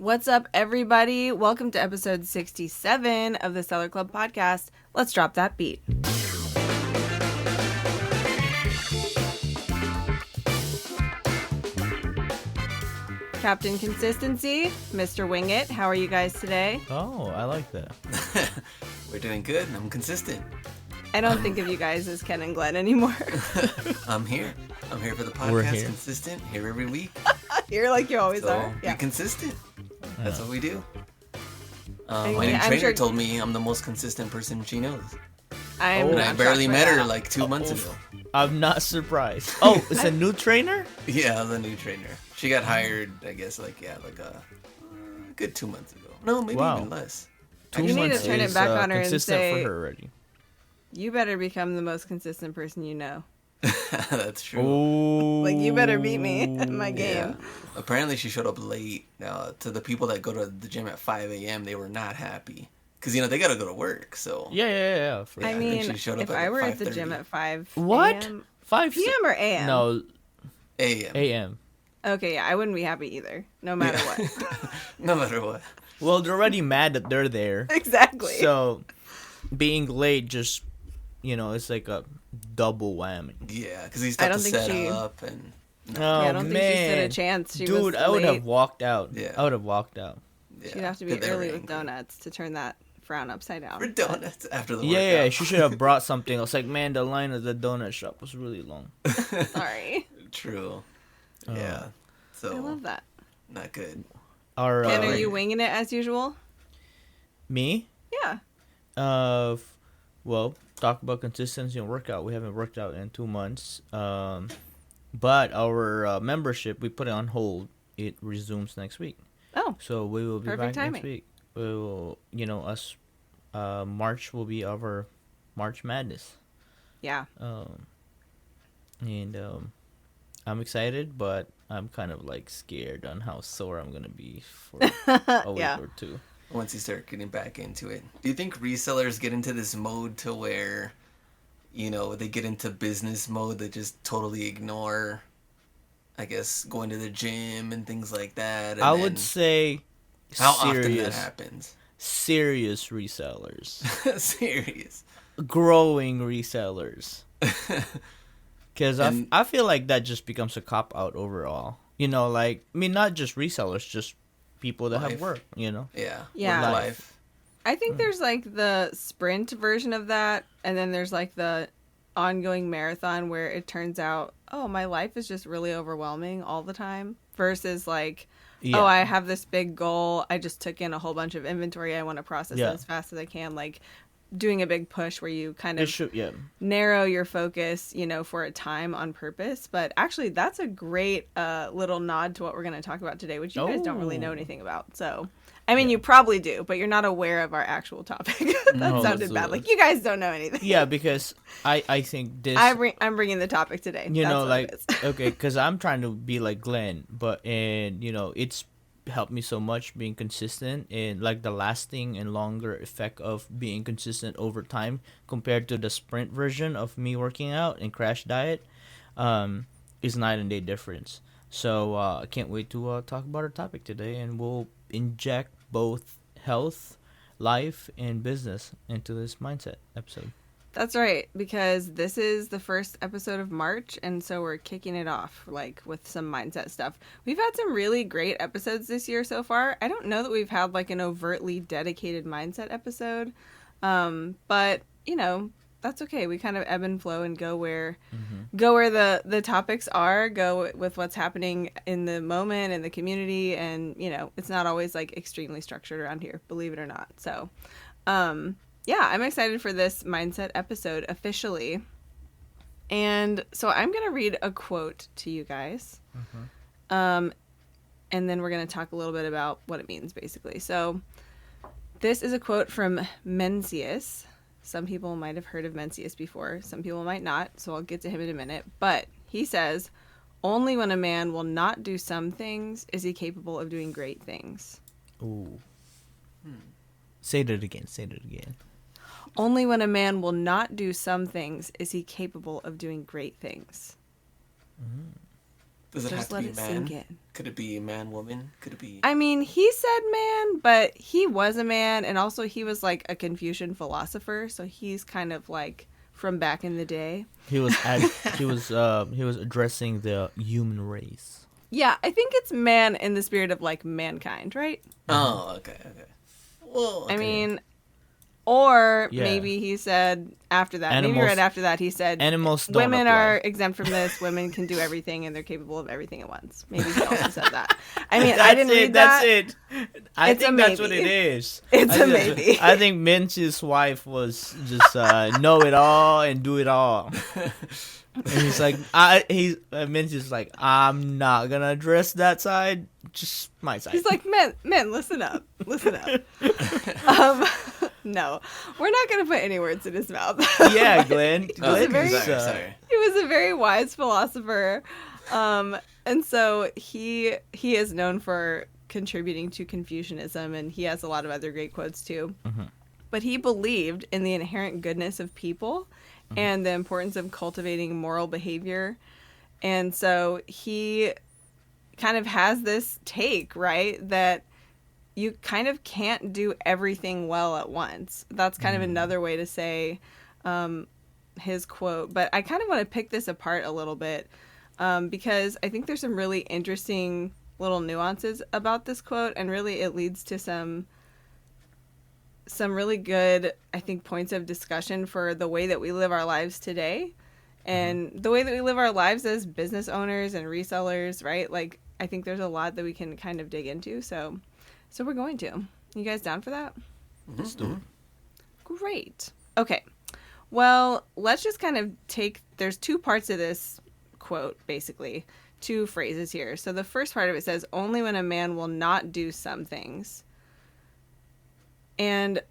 What's up, everybody? Welcome to episode 67 of the Seller Club podcast. Let's drop that beat. Captain Consistency, Mr. Wing It, how are you guys today? Oh, I like that. We're doing good. I'm consistent. I don't think of you guys as Ken and Glenn anymore. I'm here. I'm here for the podcast. We're here. Consistent. Here every week. You're like you always So are. be consistent. That's what we do. And My new I'm trainer sure- told me I'm the most consistent person she knows. I'm And not I barely shocked by met her that. like 2 months ago. I'm not surprised. Oh, it's a new trainer? Yeah, I was a new trainer. She got hired, I guess, like a good 2 months ago. No, maybe Wow. even less. Two You need to months turn it is, back on her and consistent say- for her already. You better become the most consistent person you know. That's true. Oh, Like, you better beat me in my game. Yeah. Apparently, she showed up late. To the people that go to the gym at 5 a.m., they were not happy. Because, they got to go to work, so... Yeah. Yeah, I think mean, she showed up if at I were at the 5:30. gym at 5 What? a.m. 5 p.m. or a.m.? No, A.M. a.m. Okay, yeah, I wouldn't be happy either, no matter what. No matter what. Well, they're already mad that they're there. Exactly. So, being late just, it's like a double whammy. Yeah, because he's I got don't to think set she- up and... Oh, yeah, I don't man. think she stood a chance. She Dude, was I would late. have walked out. Yeah. I would have walked out. Yeah, She'd have to be they were early with angry. donuts to turn that frown upside down. For donuts after the Yeah, workout. she should have brought something else. Like, man, the line of the donut shop was really long. Sorry. True. Yeah. So, I love that. not good. Our, Ken, are right. you winging it as usual? Me? Yeah. Well, talk about consistency and workout. We haven't worked out in 2 months. But our membership, we put it on hold. It resumes next week. Oh, So we will be Perfect back timing. next week. We will, March will be our March Madness. yeah. And I'm excited, but I'm kind of like scared on how sore I'm going to be for a week Yeah. or two. Once you start getting back into it. Do you think resellers get into this mode to where, they get into business mode, they just totally ignore, I guess, going to the gym and things like that? And I then would say how often that serious, happens? serious resellers. Serious. Growing resellers. Because And- I feel like that just becomes a cop-out overall. Not just resellers, just people that have Life. work, Yeah. Yeah. Work life. I think there's like the sprint version of that, and then there's like the ongoing marathon where it turns out, oh, my life is just really overwhelming all the time, versus like, oh, I have this big goal. I just took in a whole bunch of inventory. I want to process it Yeah. as fast as I can. Like doing a big push where you kind It of should, yeah. narrow your focus, for a time on purpose. But actually, that's a great little nod to what we're going to talk about today, which you guys don't really know Oh. anything about. So, I mean, you probably do, but you're not aware of our actual topic. That No, sounded bad. absolutely. Like, you guys don't know anything. Yeah, because I think this... I'm bringing the topic today. That's what it is. okay, because I'm trying to be like Glenn, it's helped me so much being consistent and like the lasting and longer effect of being consistent over time compared to the sprint version of me working out and crash diet is night and day difference. So I can't wait to talk about our topic today, and we'll inject both health, life, and business into this mindset episode. That's right, because this is the first episode of March, and so we're kicking it off like with some mindset stuff. We've had some really great episodes this year so far. I don't know that we've had like an overtly dedicated mindset episode, but that's okay. We kind of ebb and flow and go where the topics are, go with what's happening in the moment in the community, and it's not always like extremely structured around here, believe it or not. So yeah, I'm excited for this mindset episode officially. And so I'm going to read a quote to you guys. And then we're going to talk a little bit about what it means, basically. So this is a quote from Mencius. Some people might have heard of Mencius before. Some people might not. So I'll get to him in a minute. But he says, "Only when a man will not do some things is he capable of doing great things." Ooh. Say that again. Only when a man will not do some things is he capable of doing great things. Does it have Just to let be it man? sink in. Could it be man, woman? Could it be? I mean, he said man, but he was a man, and also he was like a Confucian philosopher, so he's kind of like from back in the day. He was he was addressing the human race. Yeah, I think it's man in the spirit of like mankind, right? Oh, okay. Well, okay. I mean, or Yeah. maybe he said after that, maybe Animals- right after that, he said animals don't women apply. are exempt from this. Women can do everything, and they're capable of everything at once. Maybe he also said that. I mean, I didn't read That's that. it. I It's a think that's what maybe. it is. It's I a think that's maybe. what- I think Mencius' wife was just know it all and do it all. And he's like, Mencius like, I'm not gonna address that side, just my side. He's like, men, listen up. No, we're not going to put any words in his mouth. yeah, Glenn. Oh, Glenn very- is, sorry. He was a very wise philosopher. And so he is known for contributing to Confucianism, and he has a lot of other great quotes too. Mm-hmm. But he believed in the inherent goodness of people and the importance of cultivating moral behavior. And so he kind of has this take, right, that you kind of can't do everything well at once. That's kind of another way to say his quote. But I kind of want to pick this apart a little bit because I think there's some really interesting little nuances about this quote, and really it leads to some really good, I think, points of discussion for the way that we live our lives today and the way that we live our lives as business owners and resellers, right? Like, I think there's a lot that we can kind of dig into. So we're going to. You guys down for that? Let's do it. Great. Okay. Well, let's just kind of there's two parts of this quote, basically. Two phrases here. So the first part of it says, only when a man will not do some things. And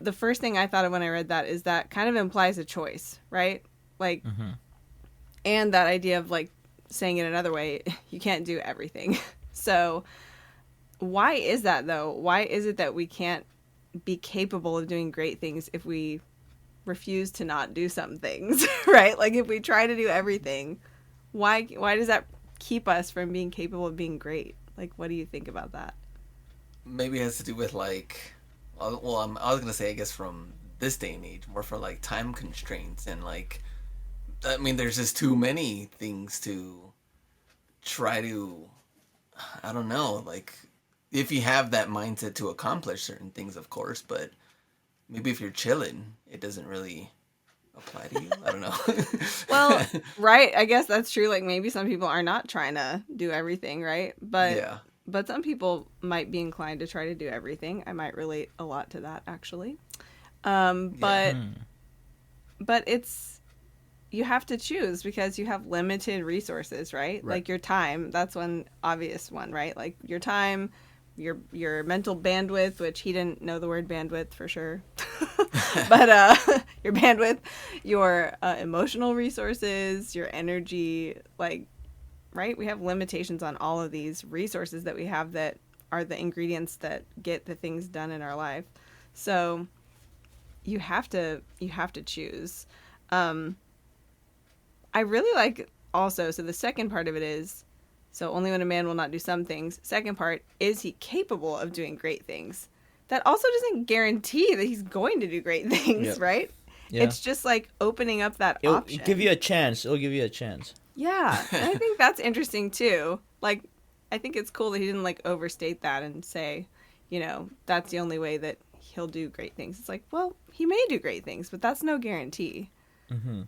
the first thing I thought of when I read that is that kind of implies a choice, right? Like, and that idea of like saying it another way, you can't do everything. So why is that though? Why is it that we can't be capable of doing great things if we refuse to not do some things, right? Like if we try to do everything, why does that keep us from being capable of being great? Like, what do you think about that? Maybe it has to do with like, well, I was gonna say, I guess from this day and age, more for like time constraints and like, I mean, there's just too many things to try to, I don't know, like, if you have that mindset to accomplish certain things, of course, but maybe if you're chilling, it doesn't really apply to you. I don't know. Well, right. I guess that's true. Like maybe some people are not trying to do everything, right? But yeah. But some people might be inclined to try to do everything. I might relate a lot to that, actually. But it's, you have to choose because you have limited resources, right? Like your time, that's one obvious one, right? Like your time, your mental bandwidth, which he didn't know the word bandwidth for sure. But your bandwidth, your emotional resources, your energy, like, right? We have limitations on all of these resources that we have that are the ingredients that get the things done in our life. So you have to choose. I really like also, so the second part of it is, so only when a man will not do some things. Second part, is he capable of doing great things? That also doesn't guarantee that he's going to do great things, right? Yeah. It's just like opening up that option. It'll give you a chance. It'll give you a chance. Yeah, and I think that's interesting too. Like, I think it's cool that he didn't like overstate that and say, you know, that's the only way that he'll do great things. It's like, well, he may do great things, but that's no guarantee. Mm-hmm.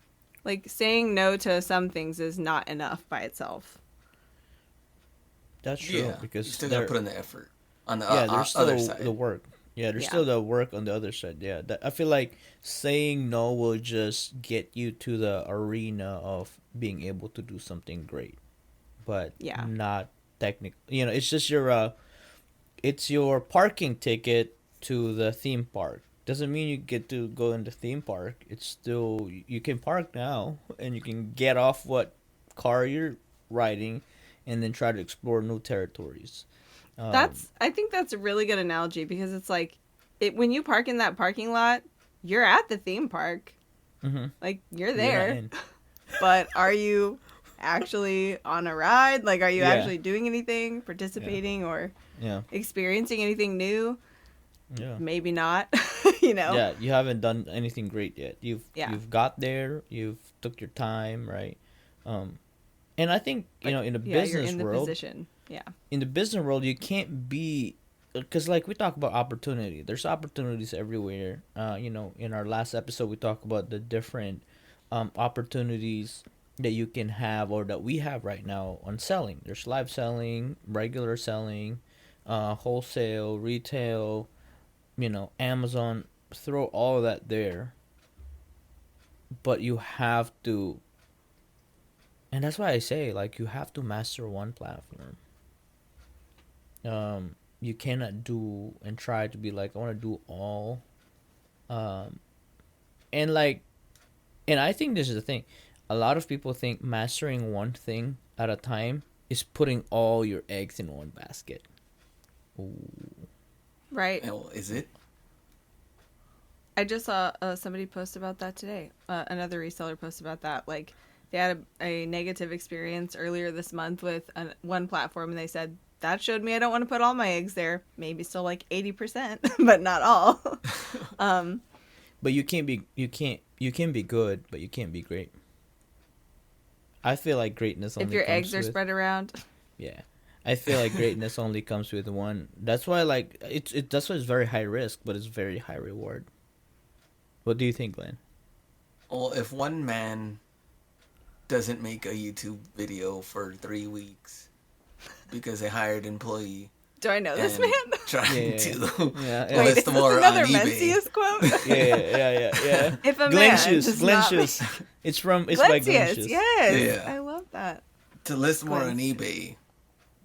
Like, saying no to some things is not enough by itself. That's true, because you still gotta put in the effort on the there's still other side. The work. Yeah, there's still the work on the other side. Yeah, I feel like saying no will just get you to the arena of being able to do something great, but not technical. You know, it's just it's your parking ticket to the theme park. Doesn't mean you get to go in the theme park. It's still, you can park now and you can get off what car you're riding and then try to explore new territories. I think that's a really good analogy, because it's like, when you park in that parking lot, you're at the theme park. Mm-hmm. Like, you're there. But are you actually on a ride? Like, are you Yeah. actually doing anything, participating, or Yeah. experiencing anything new? Yeah. Maybe not, you know? Yeah, you haven't done anything great yet. Yeah. You've got there, you've took your time, right? Um and I think, But, in the yeah, you're business in the world, position. Yeah. you can't be, because like we talk about opportunity. There's opportunities everywhere. In our last episode we talked about the different opportunities that you can have, or that we have right now on selling. There's live selling, regular selling, wholesale, retail, Amazon. Throw all of that there, but you have to, and that's why I say, like, you have to master one platform. You cannot do and try to be like, I want to do all. um and like, and I think this is the thing, a lot of people think mastering one thing at a time is putting all your eggs in one basket. Ooh. Right. Well, is it? I just saw somebody post about that today. Another reseller post about that. Like, they had a negative experience earlier this month with one platform, and they said, that showed me I don't want to put all my eggs there. Maybe still like 80%, but not all. But you can be good, but you can't be great. I feel like greatness only If your comes eggs are with, spread around. yeah. I feel like greatness only comes with one. That's why, like, that's why it's very high risk, but it's very high reward. What do you think, Glenn? Well, if one man doesn't make a YouTube video for 3 weeks because a hired employee Do I know this and man? trying to Yeah. Wait, is list this more another on eBay. Mencius quote? Yeah. If a Glenn man Shoes, does Glenn not Shoes. make- It's by Glenn Mencius, Shoes. yes. Yeah. I love that. To list more on Glenn. eBay,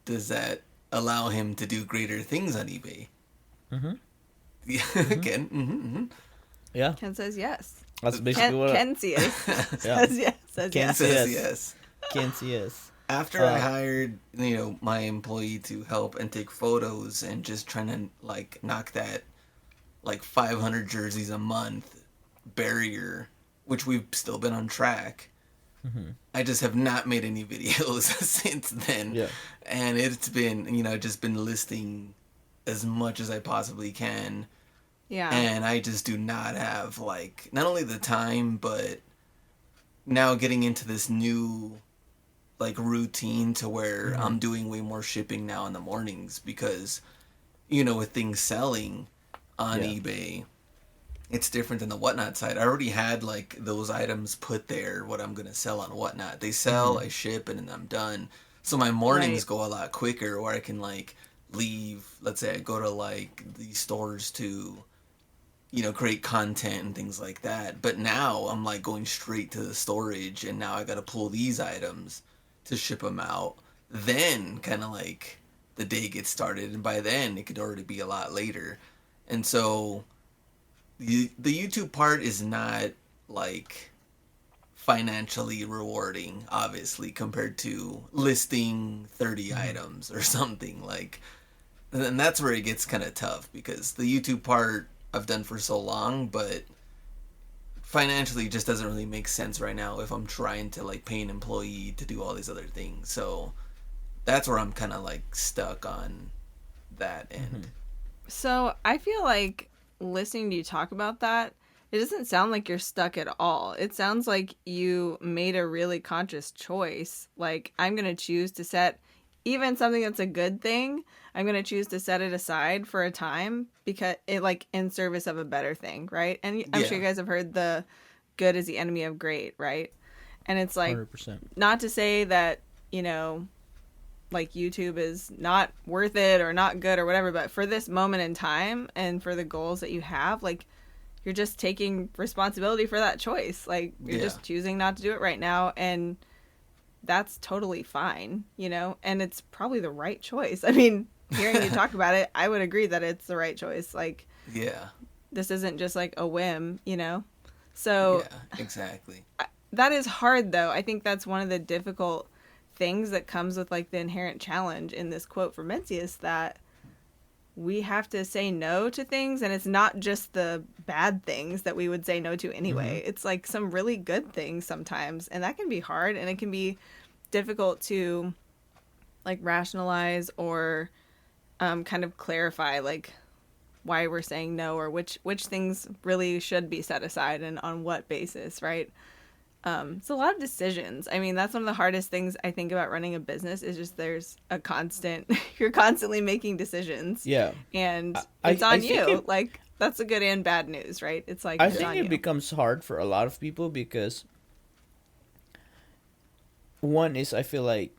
does that allow him to do greater things on eBay? Mm-hmm. Yeah, Ken. Mm-hmm. Yeah, Ken says yes. that's basically what. Kencius Yeah. says yes. Says Ken yes. says Says yes. yes. Can't see us. After I hired, my employee to help and take photos and just trying to like knock that like 500 jerseys a month barrier, which we've still been on track. Mm-hmm. I just have not made any videos since then. Yeah. And it's been, just been listing as much as I possibly can. Yeah. And I just do not have, like, not only the time, but now getting into this new, like, routine to where I'm doing way more shipping now in the mornings because, with things selling on Yeah. eBay, it's different than the Whatnot side. I already had, like, those items put there, what I'm going to sell on Whatnot. They sell, I ship, and then I'm done. So my mornings Right. go a lot quicker where I can, like, leave. Let's say I go to, like, these stores to, create content and things like that. But now I'm, like, going straight to the storage, and now I got to pull these items to ship them out. Then, kind of, like, the day gets started. And by then, it could already be a lot later. And so the YouTube part is not like financially rewarding, obviously, compared to listing 30 items or something like. And that's where it gets kind of tough because the YouTube part I've done for so long, but financially it just doesn't really make sense right now if I'm trying to like pay an employee to do all these other things. So that's where I'm kind of like stuck on that end. So I feel like listening to you talk about that, it doesn't sound like you're stuck at all. It sounds like you made a really conscious choice. Like, I'm going to choose to set even something that's a good thing. I'm going to choose to set it aside for a time because it, like, in service of a better thing, right? And I'm sure you guys have heard the good is the enemy of great, right? And it's like, 100%. not to say that, like YouTube is not worth it or not good or whatever, but for this moment in time and for the goals that you have, like, you're just taking responsibility for that choice. Like, you're just choosing not to do it right now, and that's totally fine, and it's probably the right choice. I mean, hearing you talk about it, I would agree that it's the right choice. Like, Yeah. this isn't just like a whim, So Yeah, exactly. that is hard, though. I think that's one of the difficult things that comes with like the inherent challenge in this quote from Mencius, that we have to say no to things, and it's not just the bad things that we would say no to anyway. It's like some really good things sometimes, and that can be hard, and it can be difficult to like rationalize or kind of clarify like why we're saying no, or which things really should be set aside and on what basis, right? It's a lot of decisions. I mean, that's one of the hardest things I think about running a business is just there's a constant, you're constantly making decisions. Yeah. And I, it's I on think you. it, Like, that's a good and bad news, right? It's like, I it's think on it you. becomes hard for a lot of people because one is I feel like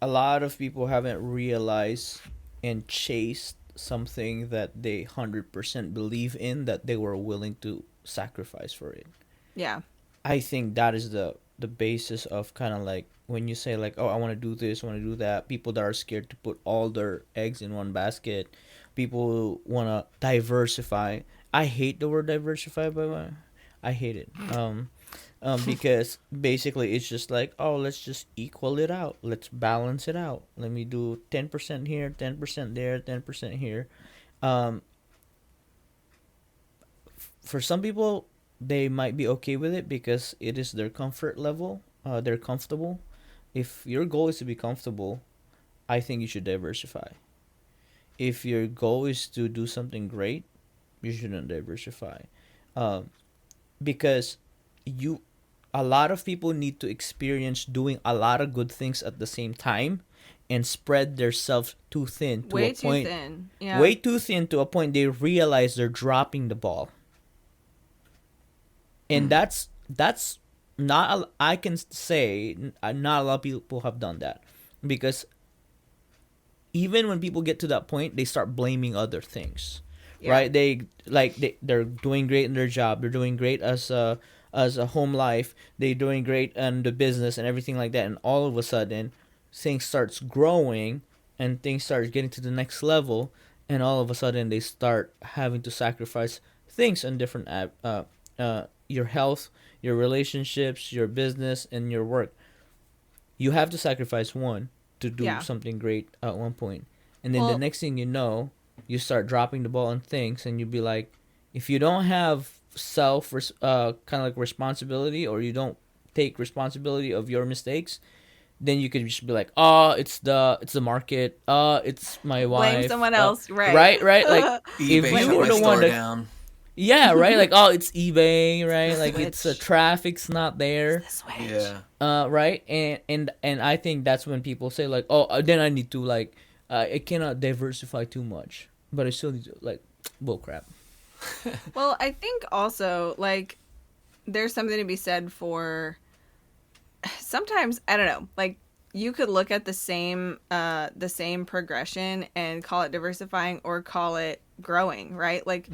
a lot of people haven't realized and chased something that they 100% believe in, that they were willing to sacrifice for it. Yeah. I think that is the basis of kind of like when you say like, oh, I want to do this, I want to do that. People that are scared to put all their eggs in one basket. People want to diversify. I hate the word diversify, by the way. I hate it. Because basically it's just like, oh, let's just equal it out. Let's balance it out. Let me do 10% here, 10% there, 10% here. Um, for some people, they might be okay with it because it is their comfort level. They're comfortable. If your goal is to be comfortable, I think you should diversify. If your goal is to do something great, you shouldn't diversify. Um, because you a lot of people need to experience doing a lot of good things at the same time and spread themselves too thin to Way a too point thin. Yeah. way too thin to a point they realize they're dropping the ball. And that's not I can say not a lot of people have done that, because even when people get to that point they start blaming other things. Yeah. Right? They're doing great in their job, they're doing great as a home life, they're doing great in the business and everything like that, and all of a sudden things starts growing and things start getting to the next level, and all of a sudden they start having to sacrifice things on different your health, your relationships, your business, and your work. You have to sacrifice one to do Yeah. something great at one point. And then the Well, next thing you know, you start dropping the ball on things, and you be like, if you don't have kind of like responsibility, or you don't take responsibility of your mistakes, then you could just be like, oh, it's the market, it's my blame wife, someone else. Right. right, like if eBay you shut were my the one store that, down. yeah, right, like, oh, it's eBay, right, like it's Switch. traffic's not there, The switch. Yeah. right, and I think that's when people say like, oh, then I need to like, I cannot diversify too much, but I still need to like, bull crap. Well, I think also like there's something to be said for sometimes, I don't know, like you could look at the same progression and call it diversifying or call it growing, right? Like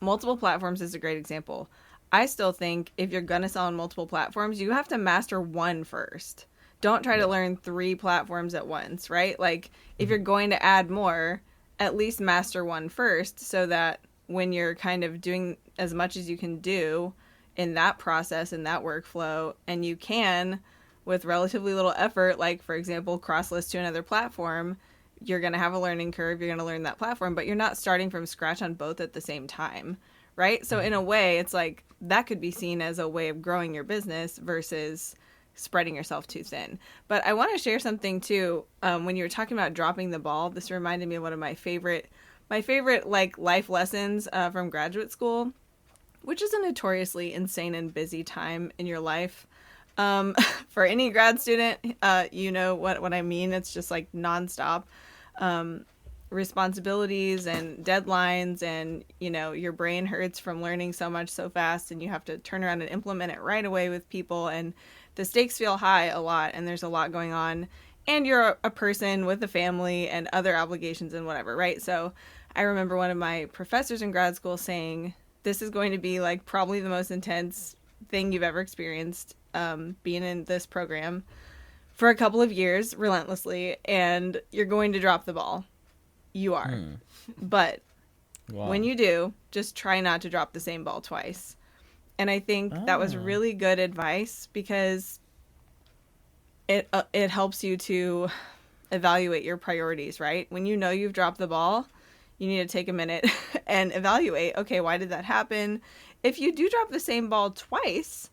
multiple platforms is a great example. I still think if you're going to sell on multiple platforms, you have to master one first. Don't try to learn 3 platforms at once, right? Like if you're going to add more, at least master one first, so that when you're kind of doing as much as you can do in that process, in that workflow, and you can with relatively little effort, like for example, cross list to another platform, you're going to have a learning curve, you're going to learn that platform, but you're not starting from scratch on both at the same time, right? So in a way, it's like that could be seen as a way of growing your business versus spreading yourself too thin. But I want to share something too. When you were talking about dropping the ball, this reminded me of one of my favorite like life lessons from graduate school, which is a notoriously insane and busy time in your life. For any grad student, you know what I mean. It's just like nonstop responsibilities and deadlines, and you know your brain hurts from learning so much so fast, and you have to turn around and implement it right away with people, and the stakes feel high a lot, and there's a lot going on, and you're a person with a family and other obligations and whatever, right? So I remember one of my professors in grad school saying, this is going to be like probably the most intense thing you've ever experienced, being in this program for a couple of years relentlessly, and you're going to drop the ball. You are. But Wow. when you do, just try not to drop the same ball twice. And I think that was really good advice, because it helps you to evaluate your priorities, right? When you know you've dropped the ball, you need to take a minute and evaluate, okay, why did that happen? If you do drop the same ball twice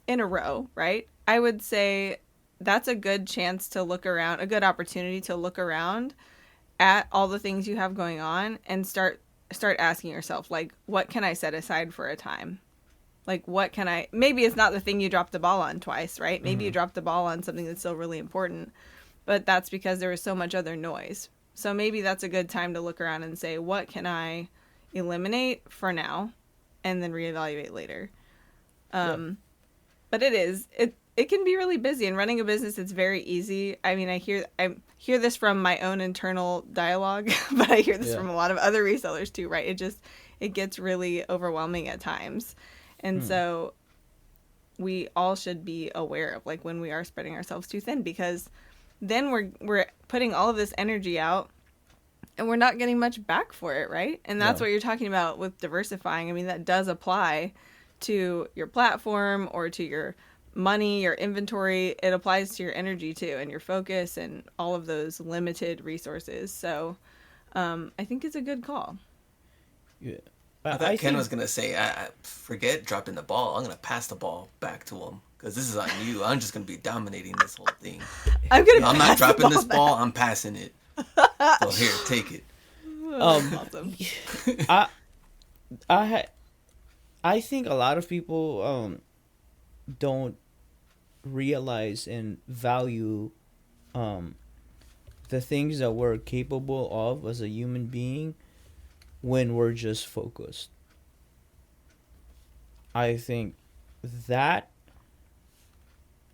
in a row, right? I would say that's a good chance to look around, a good opportunity to look around at all the things you have going on and start asking yourself, like, what can I set aside for a time? Like, what can I, maybe it's not the thing you dropped the ball on twice, right? Maybe you dropped the ball on something that's still really important, but that's because there was so much other noise. So maybe that's a good time to look around and say, what can I eliminate for now and then reevaluate later? But it can be really busy, and running a business, it's very easy. I mean, I hear this from my own internal dialogue, but I hear this from a lot of other resellers too, right? It gets really overwhelming at times. And so we all should be aware of, like, when we are spreading ourselves too thin, because then we're putting all of this energy out and we're not getting much back for it, right? And that's what you're talking about with diversifying. I mean, that does apply to your platform or to your money, your inventory. It applies to your energy too, and your focus and all of those limited resources. So I think it's a good call. Yeah. I thought Ken was going to say, I forget dropping the ball. I'm going to pass the ball back to him because this is on you. I'm just going to be dominating this whole thing. I'm not dropping this ball. I'm passing it. So here, take it. Awesome. I think a lot of people don't realize and value the things that we're capable of as a human being when we're just focused. I think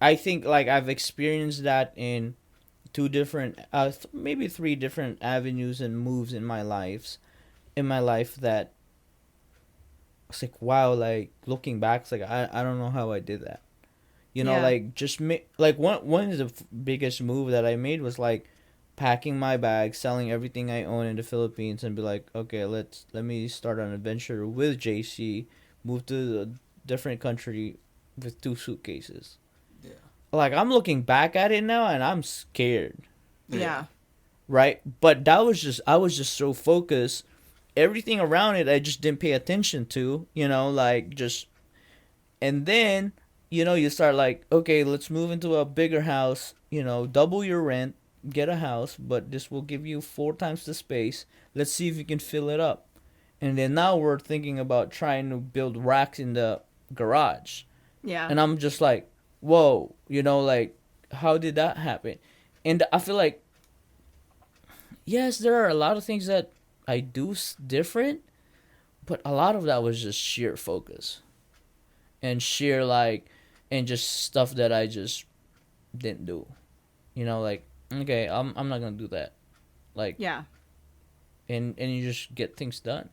like I've experienced that in two different maybe three different avenues and moves in my life that it's like, wow, like looking back, it's like I don't know how I did that. Like just like one of the biggest move that I made was like packing my bag, selling everything I own in the Philippines, and be like, okay, let me start an adventure with JC, move to a different country with 2 suitcases. Yeah. Like, I'm looking back at it now and I'm scared. Yeah. Right? But I was just so focused. Everything around it I just didn't pay attention to, and then, you start like, okay, let's move into a bigger house, double your rent, get a house, but this will give you 4 times the space. Let's see if you can fill it up. And then now we're thinking about trying to build racks in the garage. Yeah. And I'm just like, whoa, like, how did that happen? And I feel like, yes, there are a lot of things that I do different, but a lot of that was just sheer focus. And sheer, and just stuff that I just didn't do. Like, okay, I'm not gonna do that. Like, yeah. And you just get things done.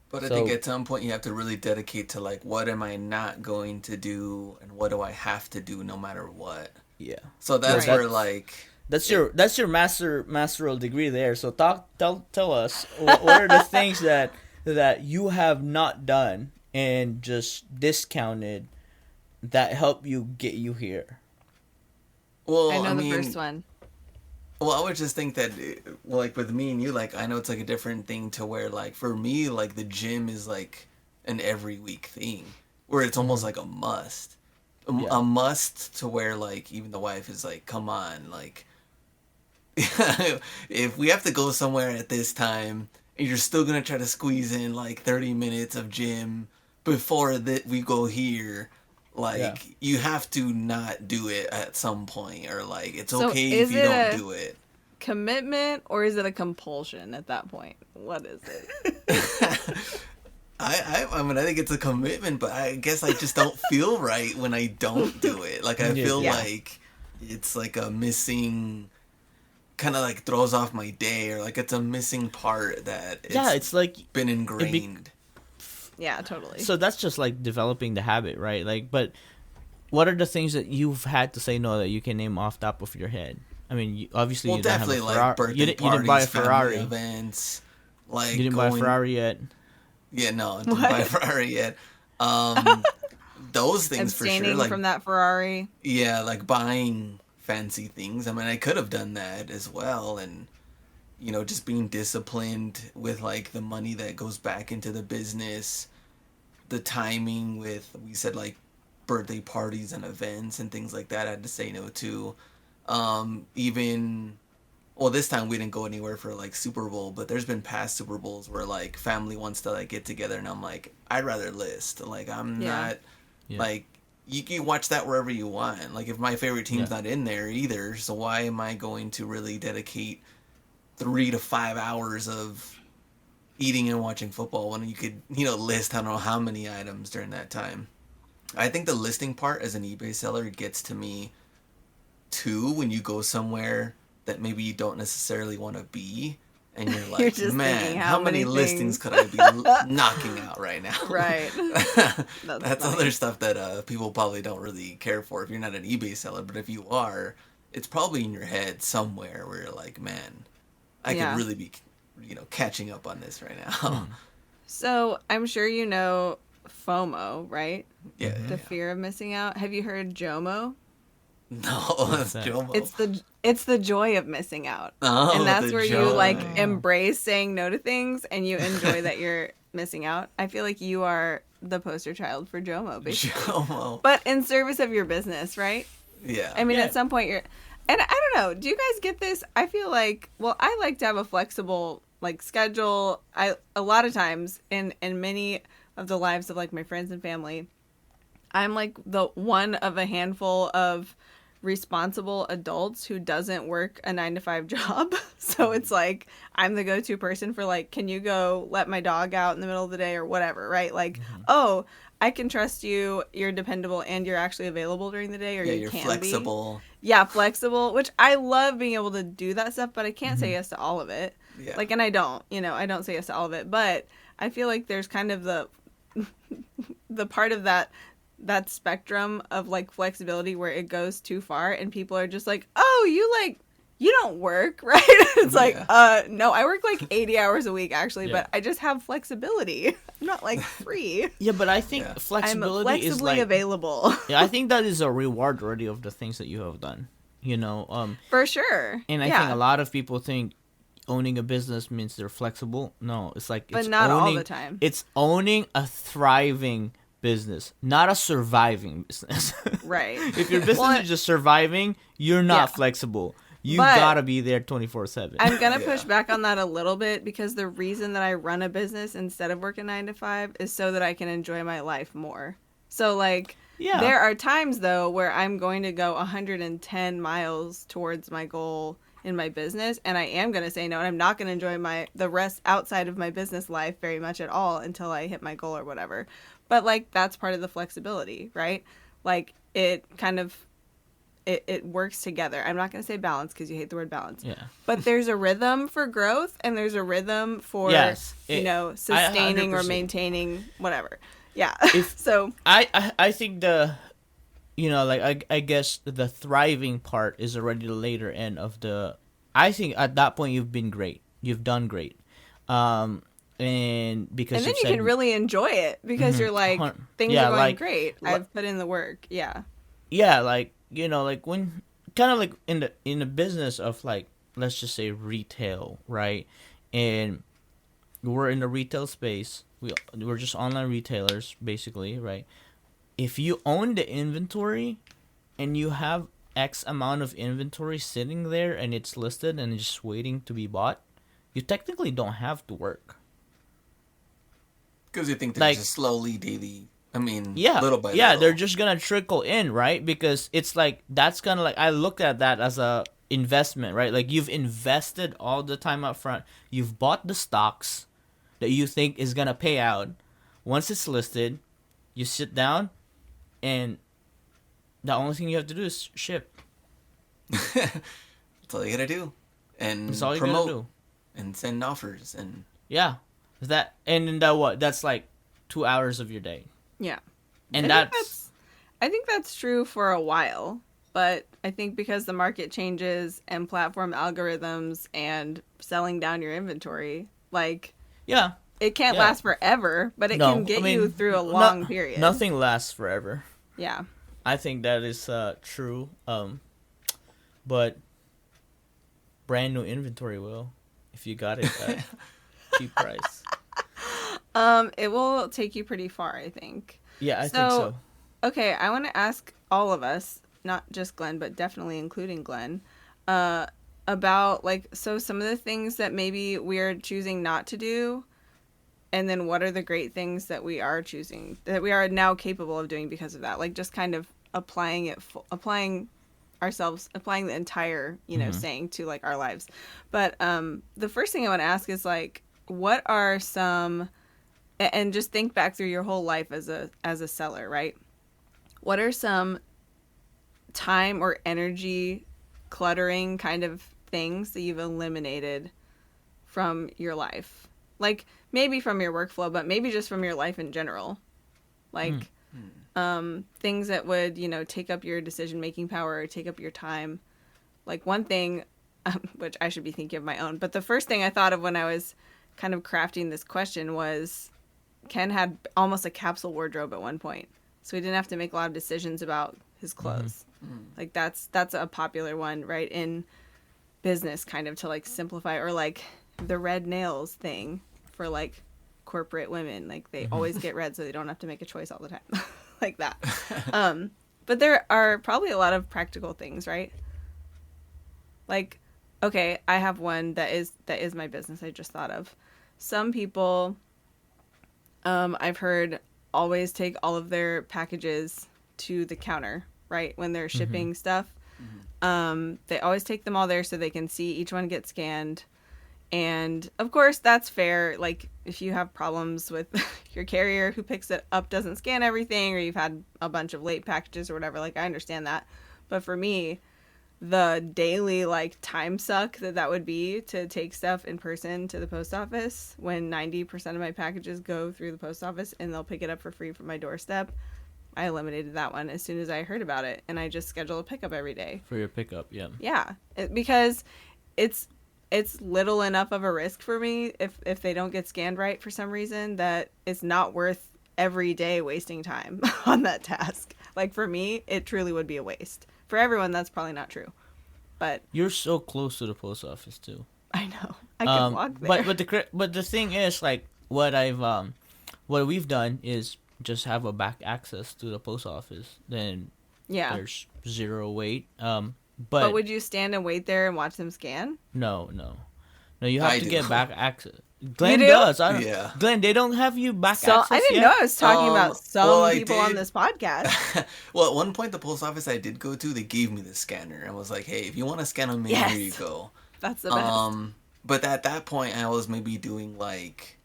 But I think at some point you have to really dedicate to, like, what am I not going to do and what do I have to do no matter what. Yeah. So that's where, like, that's your masteral degree there. So tell us what are the things that you have not done and just discounted that help you get you here. Well, I know the first one. Well, I would just think that, like, with me and you, like, I know it's, like, a different thing to where, like, for me, like, the gym is, like, an every week thing. Where it's almost like a must. A must to where, like, even the wife is like, come on, like, if we have to go somewhere at this time, and you're still going to try to squeeze in, like, 30 minutes of gym before that we go here... Like, you have to not do it at some point, or, like, it's okay if you don't do it. Commitment, or is it a compulsion at that point? What is it? I mean, I think it's a commitment, but I guess I just don't feel right when I don't do it. Like, I feel like it's like a missing, kind of like throws off my day, or like it's a missing part that it's like been ingrained. Yeah, totally. So that's just like developing the habit, right? Like, but what are the things that you've had to say no that you can name off the top of your head? I mean, obviously you don't have a Ferrari. Like birthday you didn't buy a Ferrari. Events, like you didn't buy a Ferrari yet. Yeah, no, I didn't buy a Ferrari yet. Those things for sure. Like, from that Ferrari. Yeah, like buying fancy things. I mean, I could have done that as well, and just being disciplined with, like, the money that goes back into the business, the timing with, we said, like, birthday parties and events and things like that I had to say no to. Even well, this time we didn't go anywhere for like Super Bowl, but there's been past Super Bowls where like family wants to like get together, and I'm like, I'd rather list. Like I'm not like you can watch that wherever you want. Like if my favorite team's not in there either, so why am I going to really dedicate 3 to 5 hours of eating and watching football when you could, list I don't know how many items during that time. I think the listing part as an eBay seller gets to me too when you go somewhere that maybe you don't necessarily want to be, and you're like, You're just man, thinking, how many things listings could I be knocking out right now? Right. That's other stuff that people probably don't really care for if you're not an eBay seller, but if you are, it's probably in your head somewhere where you're like, man, I could really be, catching up on this right now. So I'm sure you know FOMO, right? Yeah. The fear of missing out. Have you heard JOMO? No, that's Jomo. It's the joy of missing out. Oh, and that's the where joy. you like embrace saying no to things and you enjoy that you're missing out. I feel like you are the poster child for JOMO, basically. JOMO. But in service of your business, right? Yeah. I mean, at some point you're, and I don't know, do you guys get this? I feel like, well, I like to have a flexible like schedule. A lot of times in many of the lives of like my friends and family, I'm like the one of a handful of responsible adults who doesn't work a 9-to-5 job. So it's like I'm the go-to person for like, can you go let my dog out in the middle of the day or whatever, right? Like, oh, I can trust you, you're dependable, and you're actually available during the day, or you you're can flexible. be. Yeah, flexible, which I love being able to do that stuff, but I can't say yes to all of it. Yeah. Like, and I don't say yes to all of it, but I feel like there's kind of the part of that spectrum of like flexibility where it goes too far and people are just like, oh, you don't work, right? It's like, no, I work like 80 hours a week actually, but I just have flexibility. I'm not like free. Yeah, but I think flexibility I'm flexibly is like available. Yeah, I think that is a reward already of the things that you have done. For sure. And I think a lot of people think owning a business means they're flexible. No, it's like but not all the time. It's owning a thriving business, not a surviving business. Right. If your business is just surviving, you're not flexible. You gotta be there 24/7. I'm gonna push back on that a little bit because the reason that I run a business instead of working 9-to-5 is so that I can enjoy my life more. So like, there are times though where I'm going to go 110 miles towards my goal in my business, and I am gonna say no, and I'm not gonna enjoy the rest outside of my business life very much at all until I hit my goal or whatever. But like, that's part of the flexibility, right? Like, it kind of it works together. I'm not going to say balance because you hate the word balance. Yeah. But there's a rhythm for growth and there's a rhythm for, sustaining or maintaining whatever. Yeah. So I think I guess the thriving part is already the later end of I think at that point you've been great. You've done great. And then you can really enjoy it because you're like, things are going great. I've put in the work. Yeah. Yeah, like, like when kind of like in the business of like, let's just say retail, right? And we're in the retail space. We're just online retailers basically, right? If you own the inventory and you have X amount of inventory sitting there and it's listed and just waiting to be bought, you technically don't have to work. Because you think they're just slowly, daily, little by little. Yeah, they're just going to trickle in, right? Because it's like, that's kind of like, I look at that as a investment, right? Like, you've invested all the time up front. You've bought the stocks that you think is going to pay out. Once it's listed, you sit down, and the only thing you have to do is ship. That's all you got to do. And that's all promote. You gotta do. And send offers. And yeah. And that's like 2 hours of your day. Yeah. And I think that's true for a while, but I think because the market changes and platform algorithms and selling down your inventory, like, it can't last forever, but it can get you through a long period. Nothing lasts forever. Yeah. I think that is true. But brand new inventory will, if you got it at cheap price. It will take you pretty far, I think. Yeah, I think so. okay, I want to ask all of us, not just Glenn, but definitely including Glenn, about like, so some of the things that maybe we're choosing not to do, and then what are the great things that we are choosing, that we are now capable of doing because of that. Like just kind of applying it, applying ourselves, applying the entire, saying to like our lives. But the first thing I want to ask is like, what are some, and just think back through your whole life as a seller, right? What are some time or energy cluttering kind of things that you've eliminated from your life? Like maybe from your workflow, but maybe just from your life in general. Like things that would, take up your decision-making power or take up your time. Like one thing, which I should be thinking of my own, but the first thing I thought of when I was kind of crafting this question was Ken had almost a capsule wardrobe at one point. So he didn't have to make a lot of decisions about his clothes. Like that's a popular one, right? In business, kind of to like simplify, or like the red nails thing for like corporate women. Like they always get red so they don't have to make a choice all the time. Like that. But there are probably a lot of practical things, right? Like, okay, I have one that is my business I just thought of. Some people, I've heard, always take all of their packages to the counter, right? When they're shipping stuff. They always take them all there so they can see each one get scanned. And of course that's fair. Like if you have problems with your carrier who picks it up doesn't scan everything, or you've had a bunch of late packages or whatever, like I understand that. But for me, the daily like time suck that would be to take stuff in person to the post office when 90% of my packages go through the post office and they'll pick it up for free from my doorstep. I eliminated that one as soon as I heard about it, and I just schedule a pickup every day. For your pickup, yeah. Yeah, because it's little enough of a risk for me if they don't get scanned right for some reason that it's not worth every day wasting time on that task. Like for me, it truly would be a waste. For everyone, that's probably not true. But you're so close to the post office too. I know. I can walk there. But the thing is, like what we've done is just have a back access to the post office. Then there's zero wait. But would you stand and wait there and watch them scan? No. You have to get back access. Glenn does. Yeah. Glenn, they don't have you back access I didn't yet? know I was talking about some people on this podcast. Well, at one point, the post office I did go to, they gave me the scanner and was like, hey, if you want to scan on me, here you go. That's the best. But at that point, I was maybe doing like,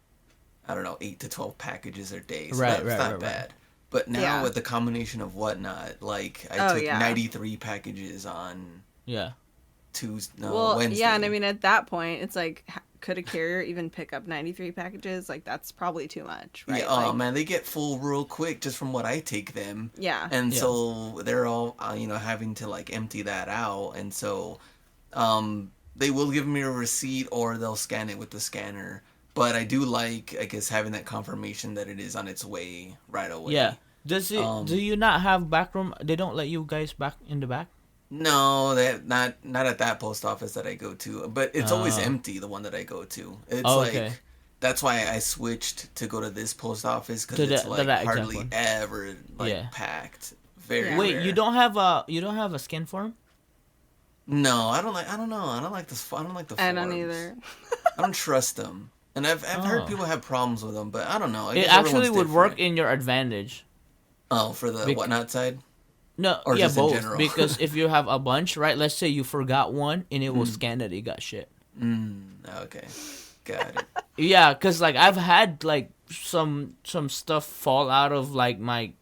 I don't know, 8 to 12 packages a day. So that's not bad. But now with the combination of whatnot, like I took 93 packages on Wednesday. Yeah, and I mean at that point, it's like, could a carrier even pick up 93 packages? Like that's probably too much, right? Yeah, like, man, they get full real quick just from what I take them. Yeah. And so they're all, having to like empty that out. And so they will give me a receipt or they'll scan it with the scanner. But I do like, I guess, having that confirmation that it is on its way right away. Yeah. Does it? Do you not have backroom? They don't let you guys back in the back? No, not at that post office that I go to. But it's always empty, the one that I go to. It's like, that's why I switched to go to this post office, because it's like hardly ever packed. Very Wait, rare. you don't have a scan form? No, I don't know. I don't like the forms. I don't either. I don't trust them. And I've heard people have problems with them, but I don't know. I it actually would work in your advantage. Oh, for the whatnot side? No, or yeah, just both. in general? Because if you have a bunch, right? Let's say you forgot one, and it will scan that you got shit. Okay, got it. Yeah, because like I've had like some stuff fall out of like my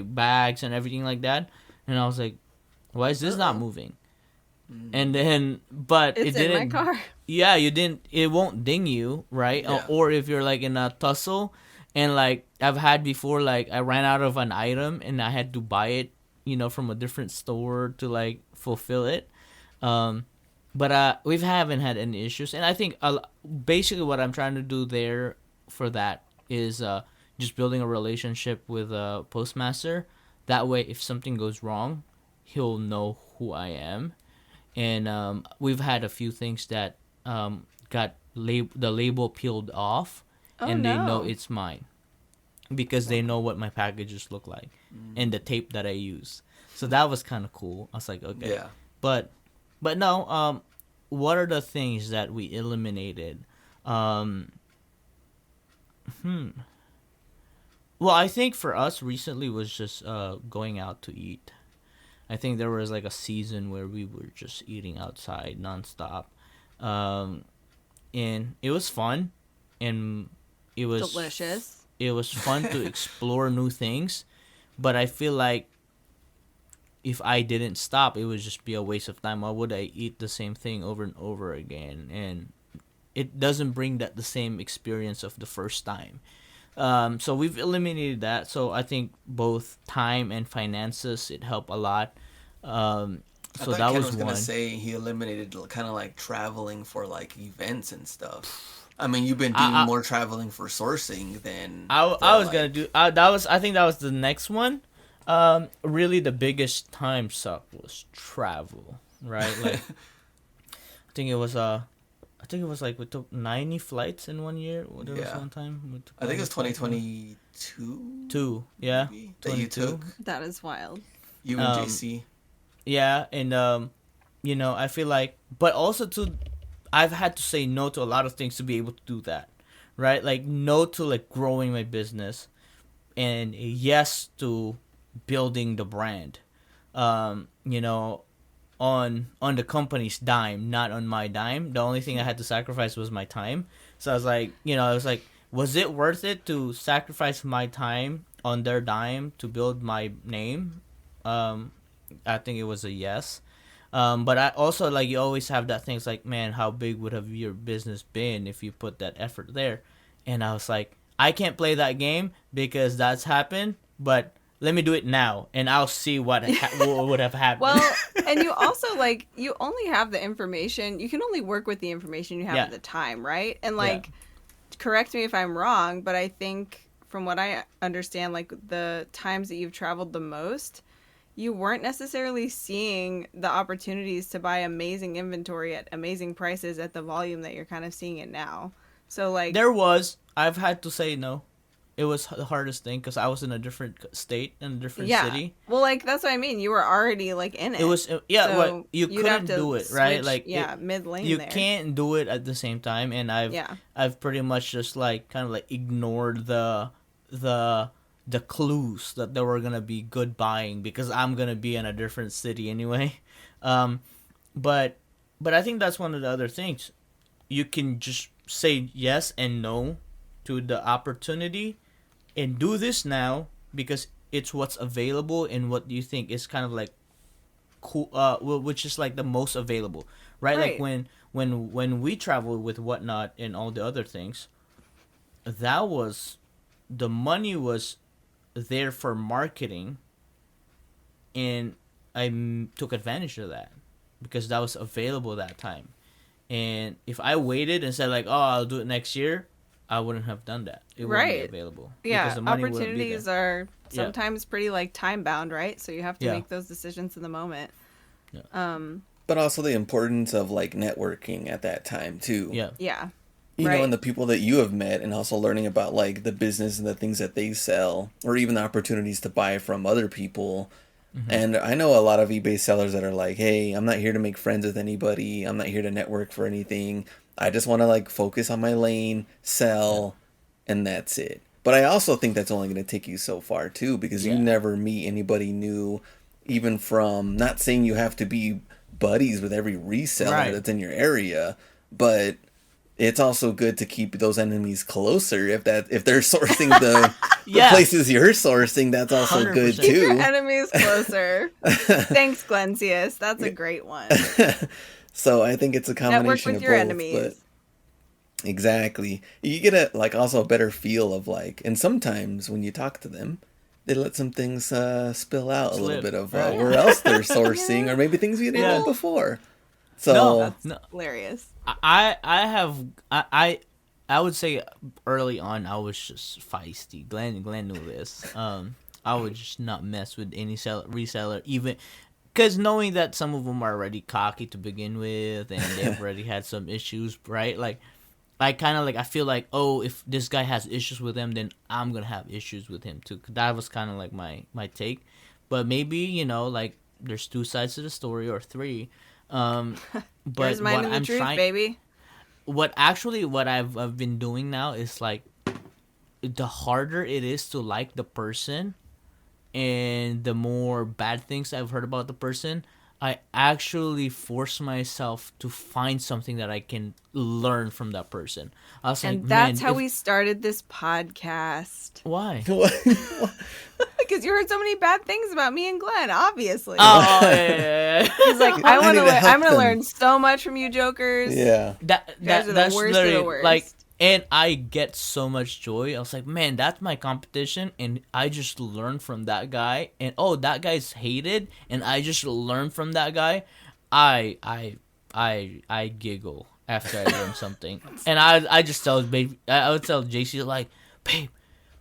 bags and everything like that, and I was like, why is this not moving? And then, but it's it didn't. in my car. Yeah, you didn't. It won't ding you, right? Yeah. Or if you're like in a tussle, and like I've had before, like I ran out of an item and I had to buy it, from a different store to like fulfill it. But we haven't had any issues, and I think basically what I'm trying to do there for that is just building a relationship with a postmaster. That way, if something goes wrong, he'll know who I am. And we've had a few things that got the label peeled off, and they know it's mine. because they know what my packages look like and the tape that I use. So that was kind of cool. I was like, okay. Yeah. But no, what are the things that we eliminated? Well, I think for us recently was just going out to eat. I think there was like a season where we were just eating outside nonstop. And it was fun, and it was Delicious. It was fun to explore new things, but I feel like if I didn't stop, it would just be a waste of time. Why would I eat the same thing over and over again? And it doesn't bring that the same experience of the first time. So we've eliminated that. So I think both time and finances it helped a lot. I So thought that Ken was was one. gonna say he eliminated kind of like traveling for like events and stuff. I mean, you've been doing more traveling for sourcing than I for, was like- gonna do that was I think that was the next one. Really the biggest time suck was travel, right? Like I think it was like we took 90 flights in 1 year. There was Yeah. one time we took I think it was 90 flights. 2022. Two, yeah, Maybe, that you 22. took. That is wild. You and JC. Yeah, and I feel like, but also to, I've had to say no to a lot of things to be able to do that, right? Like no to like growing my business, and yes to building the brand. You know, on the company's dime, not on my dime. The only thing I had to sacrifice was my time. So I was like, was it worth it to sacrifice my time on their dime to build my name? I think it was a yes. But I also like you always have that thing. It's like, man, how big would have your business been if you put that effort there? And I was like, I can't play that game because that's happened. But let me do it now, and I'll see what would have happened. Well, and you also like you only have the information. You can only work with the information you have Yeah. at the time, right? And like, correct me if I'm wrong, but I think from what I understand, like the times that you've traveled the most, you weren't necessarily seeing the opportunities to buy amazing inventory at amazing prices at the volume that you're kind of seeing it now. So like, I've had to say no. It was the hardest thing because I was in a different state in a different city. Well, like that's what I mean. You were already like in it. It was So you you'd couldn't have to do it, right? switch, Like mid lane. you there. can't do it at the same time, and I've pretty much just like kind of like ignored the clues that there were gonna be good buying because I'm gonna be in a different city anyway. But I think that's one of the other things. You can just say yes and no to the opportunity and do this now because it's what's available and what you think is kind of like cool, which is like the most available, right? Like when we travel with Whatnot and all the other things, that was the money was there for marketing, and I took advantage of that because that was available that time. And if I waited and said like, "Oh, I'll do it next year," I wouldn't have done that. It wouldn't be available. Yeah, because the money wouldn't be opportunities there. are sometimes pretty like time bound, right? So you have to make those decisions in the moment. Yeah. But also the importance of like networking at that time too. Yeah. Yeah. You know, and the people that you have met, and also learning about like the business and the things that they sell, or even the opportunities to buy from other people. Mm-hmm. And I know a lot of eBay sellers that are like, "Hey, I'm not here to make friends with anybody. I'm not here to network for anything. I just want to like focus on my lane, sell, and that's it." But I also think that's only going to take you so far too, because you never meet anybody new, even from, not saying you have to be buddies with every reseller that's in your area, but it's also good to keep those enemies closer. If they're sourcing the places you're sourcing, that's also 100%. Good too. Keep your enemies closer. Thanks, Glencius. That's a great one. So I think it's a combination Network with of your both. enemies. But exactly, you get a like also a better feel of like, and sometimes when you talk to them, they let some things spill out a little bit of where else they're sourcing, or maybe things you didn't know before. So that's hilarious. I would say early on I was just feisty. Glenn knew this. I would just not mess with any reseller, even because knowing that some of them are already cocky to begin with, and they've already had some issues, right? Like, I kind of like, I feel like, oh, if this guy has issues with him, then I'm gonna have issues with him too. That was kind of like my take. But maybe, like there's two sides to the story, or three. But Here's mine what and the I'm truth, trying, baby. what I've been doing now is like, the harder it is to like the person, and the more bad things I've heard about the person, I actually force myself to find something that I can learn from that person. I was like, And that's man, how we started this podcast. why? Because you heard so many bad things about me and Glenn, obviously. Oh, yeah. He's like, I need to help I'm gonna them. learn so much from you jokers. Yeah. Guys are the That's worst of the literally worst. like, and I get so much joy. I was like, man, that's my competition, and I just learn from that guy. And oh, that guy's hated, and I just learn from that guy. I giggle after I learn something, and I just tell babe, I would tell JC, like, babe,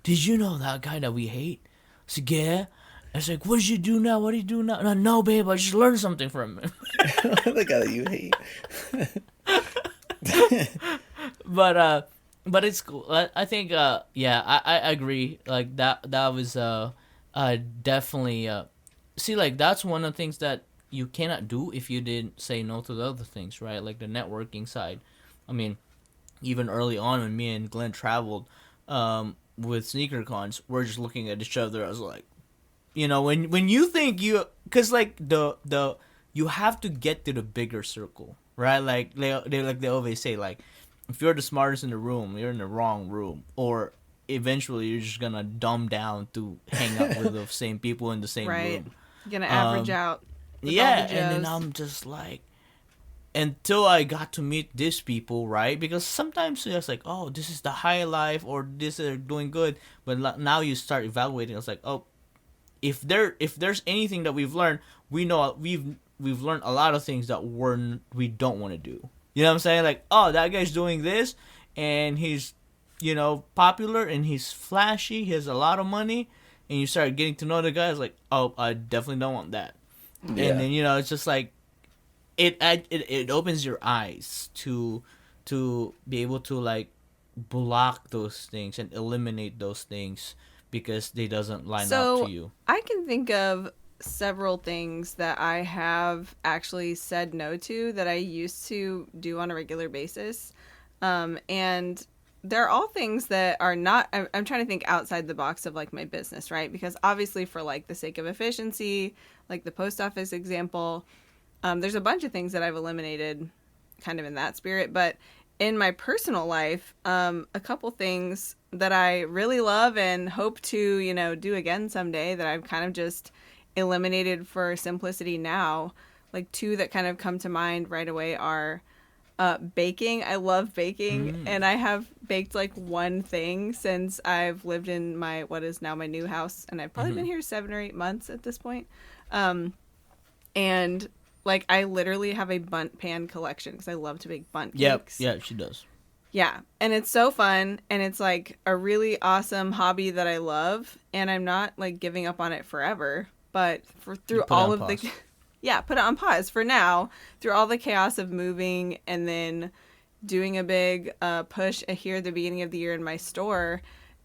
did you know that guy that we hate? I said, yeah. I was like, what did you do now? What do you do now? No, babe, I just learned something from him. The guy that you hate. But it's cool. I think yeah, I agree. Like that was definitely see, like that's one of the things that you cannot do if you didn't say no to the other things, right? Like the networking side. I mean, even early on when me and Glenn traveled with sneaker cons, we're just looking at each other. I was like, when you think you, because like the you have to get to the bigger circle, right? Like they always say, like, if you're the smartest in the room, you're in the wrong room, or eventually you're just gonna dumb down to hang out with the same people in the same right. room. You're gonna average out. with Yeah, all the and then Joes. I'm just like, until I got to meet these people, right? Because sometimes it's like, oh, this is the high life, or this is doing good, but now you start evaluating. It's like, oh, if there's anything that we've learned, we know we've learned a lot of things that we don't want to do. You know what I'm saying? Like, oh, that guy's doing this, and he's, popular, and he's flashy, he has a lot of money, and you start getting to know the guy. It's like, oh, I definitely don't want that. Yeah. And then, it's just like, it opens your eyes to be able to, like, block those things and eliminate those things because they doesn't line up to you. I can think of several things that I have actually said no to that I used to do on a regular basis. And they're all things that are not, I'm trying to think outside the box of like my business, right? Because obviously for like the sake of efficiency, like the post office example, there's a bunch of things that I've eliminated kind of in that spirit. But in my personal life, a couple things that I really love and hope to, do again someday that I've kind of just eliminated for simplicity now. Like two that kind of come to mind right away are baking. I love baking, and I have baked like one thing since I've lived in what is now my new house, and I've probably been here 7 or 8 months at this point. And like I literally have a bundt pan collection because I love to bake bundt cakes. Yeah, she does. Yeah, and it's so fun, and it's like a really awesome hobby that I love, and I'm not like giving up on it forever. But through all of the put it on pause for now, through all the chaos of moving and then doing a big push here at the beginning of the year in my store,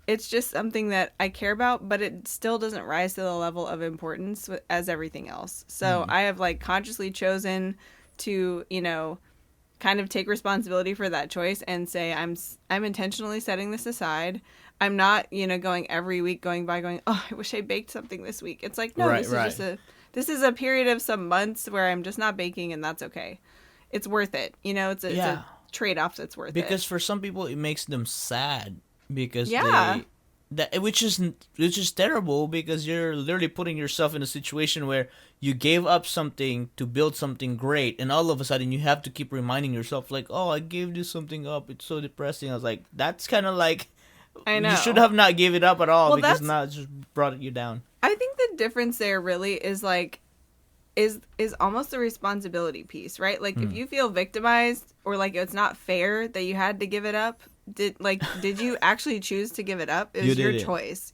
it's just something that I care about, but it still doesn't rise to the level of importance as everything else. So I have like consciously chosen to, kind of take responsibility for that choice and say I'm intentionally setting this aside. I'm not, going every week going, oh, I wish I baked something this week. It's like, no, this is a period of some months where I'm just not baking, and that's okay. It's worth it. It's a trade-off that's worth it. Because for some people it makes them sad because which is terrible, because you're literally putting yourself in a situation where you gave up something to build something great, and all of a sudden you have to keep reminding yourself like, oh, I gave this something up. It's so depressing. I was like, that's kind of like, I know. You should have not gave it up at all, because now it just brought you down. I think the difference there really is like, is almost the responsibility piece, right? Like if you feel victimized or like it's not fair that you had to give it up, did you actually choose to give it up? It was your choice,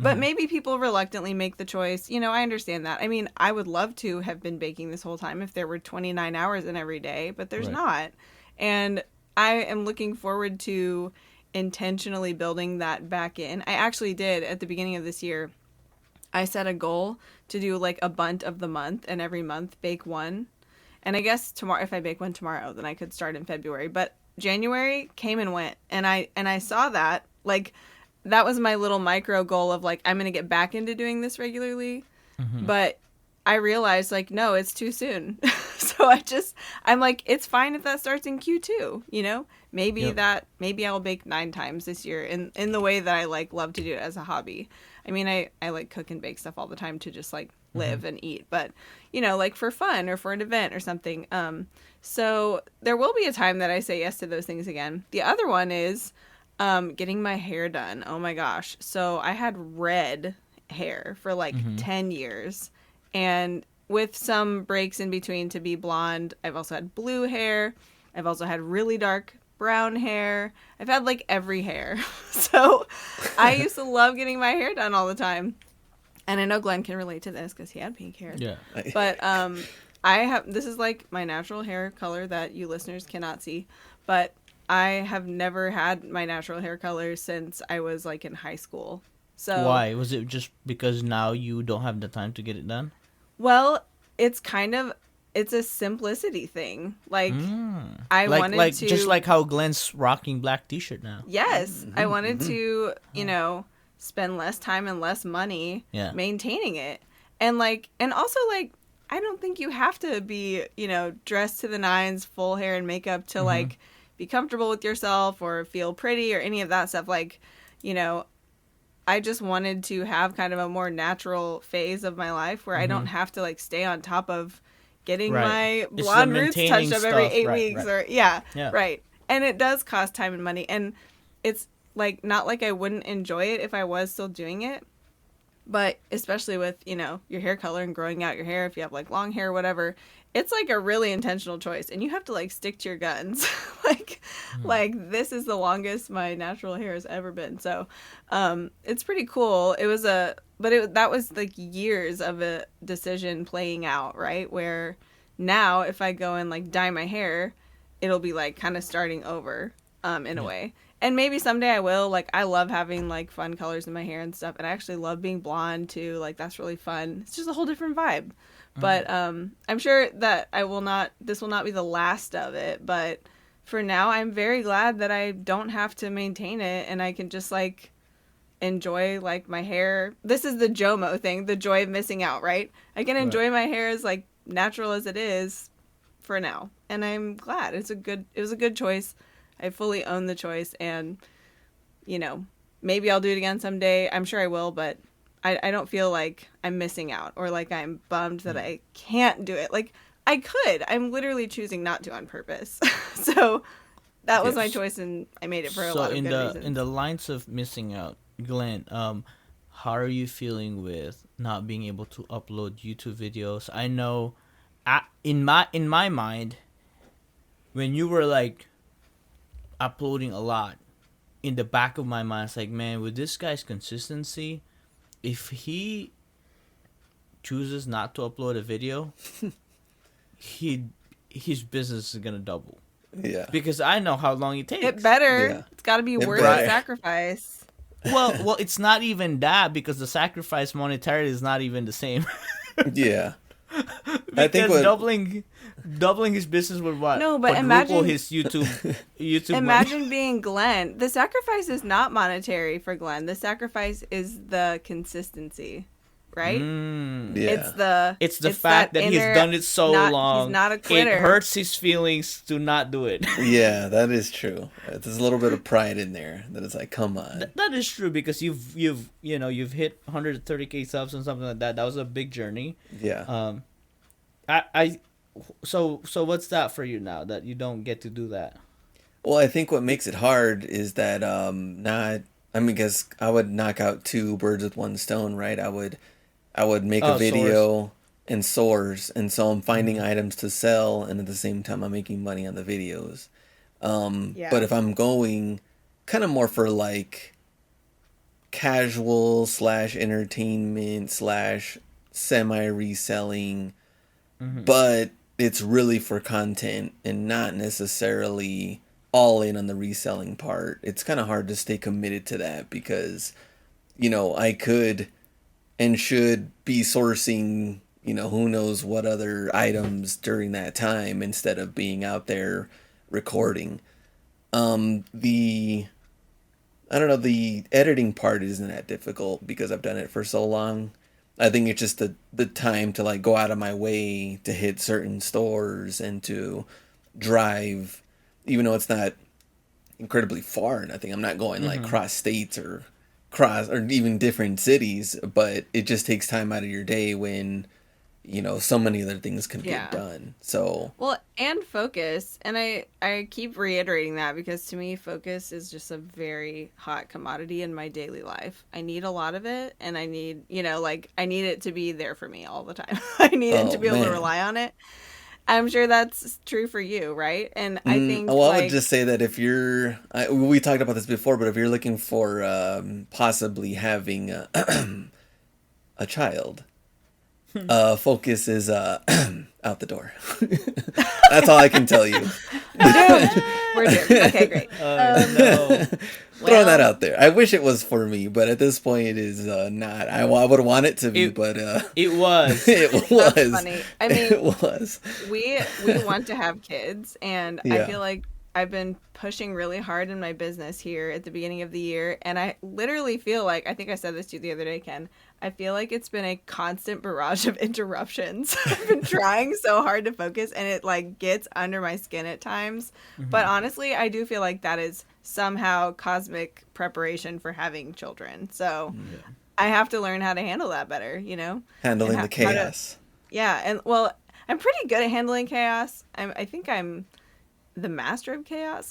But maybe people reluctantly make the choice. I understand that. I mean, I would love to have been baking this whole time if there were 29 hours in every day, but there's not. And I am looking forward to intentionally building that back in. I actually did at the beginning of this year. I set a goal to do like a bunt of the month and every month bake one. And I guess tomorrow, if I bake one tomorrow, then I could start in February. But January came and went, and I saw that like that was my little micro goal of like I'm gonna get back into doing this regularly. But I realized like no, it's too soon. So I'm like it's fine if that starts in Q2. You know, maybe I'll bake 9 times this year in the way that I like love to do it as a hobby. I mean, I like cook and bake stuff all the time to just like live and eat, but you know, like for fun or for an event or something. So there will be a time that I say yes to those things again. The other one is getting my hair done. Oh my gosh. So I had red hair for like 10 years and with some breaks in between to be blonde. I've also had blue hair. I've also had really dark brown hair. I've had like every hair. So I used to love getting my hair done all the time. And I know Glenn can relate to this because he had pink hair. Yeah. But this is like my natural hair color that you listeners cannot see. But I have never had my natural hair color since I was like in high school. So why? Was it just because now you don't have the time to get it done? Well, it's a simplicity thing. Like I wanted to just like how Glenn's rocking black t-shirt now. Yes, I wanted to, you know, spend less time and less money maintaining it. And also I don't think you have to be, you know, dressed to the nines, full hair and makeup to like be comfortable with yourself or feel pretty or any of that stuff. Like, you know, I just wanted to have kind of a more natural phase of my life where I don't have to like stay on top of getting my blonde roots touched up every 8 weeks or right. And it does cost time and money, and it's like not like I wouldn't enjoy it if I was still doing it, but especially with, you know, your hair color and growing out your hair, if you have like long hair or whatever, it's like a really intentional choice and you have to like stick to your guns. like this is the longest my natural hair has ever been. So it's pretty cool. That was like years of a decision playing out, right? Where now if I go and like dye my hair, it'll be like kind of starting over in a way. And maybe someday I will. Like, I love having, like, fun colors in my hair and stuff. And I actually love being blonde, too. Like, that's really fun. It's just a whole different vibe. But I'm sure that this will not be the last of it. But for now, I'm very glad that I don't have to maintain it. And I can just, like, enjoy, like, my hair. This is the JOMO thing, the joy of missing out, right? I can enjoy my hair as, like, natural as it is for now. And I'm glad. It was a good choice. I fully own the choice, and, you know, maybe I'll do it again someday. I'm sure I will, but I don't feel like I'm missing out or like I'm bummed that I can't do it. Like, I could. I'm literally choosing not to on purpose. So that was my choice, and I made it for a lot of good reasons. In the lines of missing out, Glenn, how are you feeling with not being able to upload YouTube videos? I know, in my mind, when you were like uploading a lot, in the back of my mind, it's like, man, with this guy's consistency, if he chooses not to upload a video, his business is gonna double. Yeah. Because I know how long it takes. It better. Yeah. It's got to be worth the sacrifice. Well, it's not even that, because the sacrifice monetarily is not even the same. Yeah. Because I think doubling his business would what? No, but Quadruple imagine his YouTube. Imagine money. being Glenn. The sacrifice is not monetary for Glenn. The sacrifice is the consistency, right? Yeah. It's the fact that he's done it so long. He's not a quitter. It hurts his feelings to not do it. Yeah, that is true. There's a little bit of pride in there that it's like, come on. That is true, because you've hit 130K subs and something like that. That was a big journey. Yeah. So what's that for you now that you don't get to do that? Well, I think what makes it hard is that because I would knock out 2 birds with 1 stone, right? I would make a video and source, and so I'm finding items to sell, and at the same time I'm making money on the videos. But if I'm going kind of more for like casual / entertainment / semi reselling, but it's really for content and not necessarily all in on the reselling part, it's kind of hard to stay committed to that because, I could and should be sourcing, who knows what other items during that time instead of being out there recording. The I don't know, the editing part isn't that difficult because I've done it for so long. I think it's just the time to like go out of my way to hit certain stores and to drive, even though it's not incredibly far or nothing. I'm not going like cross states or even different cities, but it just takes time out of your day when so many other things can get done. So well, and focus, and I keep reiterating that because to me focus is just a very hot commodity in my daily life. I need a lot of it, and I need I need it to be there for me all the time. I need it to be able to rely on it. I'm sure that's true for you, right? And I think well, I would just say that if you're we talked about this before, but if you're looking for possibly having a child, focus is out the door. That's all I can tell you. We're doomed. Okay, great. No. Throw that out there. I wish it was for me, but at this point it is not. I would want it to be, but it was. It was. That's funny. I mean, it was. We want to have kids, and I feel like I've been pushing really hard in my business here at the beginning of the year, and I literally feel like, I think I said this to you the other day, Ken, I feel like it's been a constant barrage of interruptions. I've been trying so hard to focus, and it like gets under my skin at times. But honestly, I do feel like that is somehow cosmic preparation for having children. So I have to learn how to handle that better, Handling the chaos. And well, I'm pretty good at handling chaos. I think I'm the master of chaos,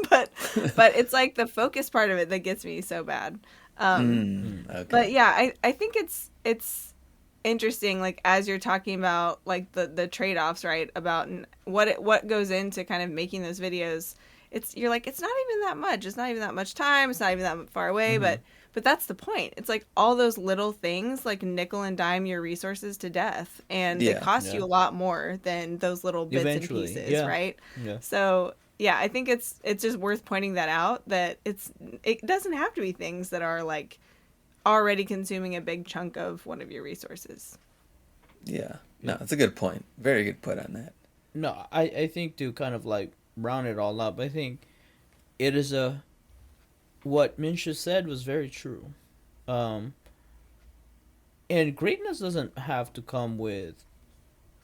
but it's like the focus part of it that gets me so bad. Okay. But yeah, I think it's interesting, like as you're talking about like the trade-offs, right, about what goes into kind of making those videos. You're like, it's not even that much. It's not even that much time. It's not even that far away. But that's the point. It's like all those little things like nickel and dime your resources to death, and it costs you a lot more than those little bits and pieces, right? Yeah. So yeah, I think it's just worth pointing that out, that it doesn't have to be things that are like already consuming a big chunk of one of your resources. Yeah. No, that's a good point. Very good put on that. No, I think to kind of like round it all up, I think it is what Mencius said was very true. And greatness doesn't have to come with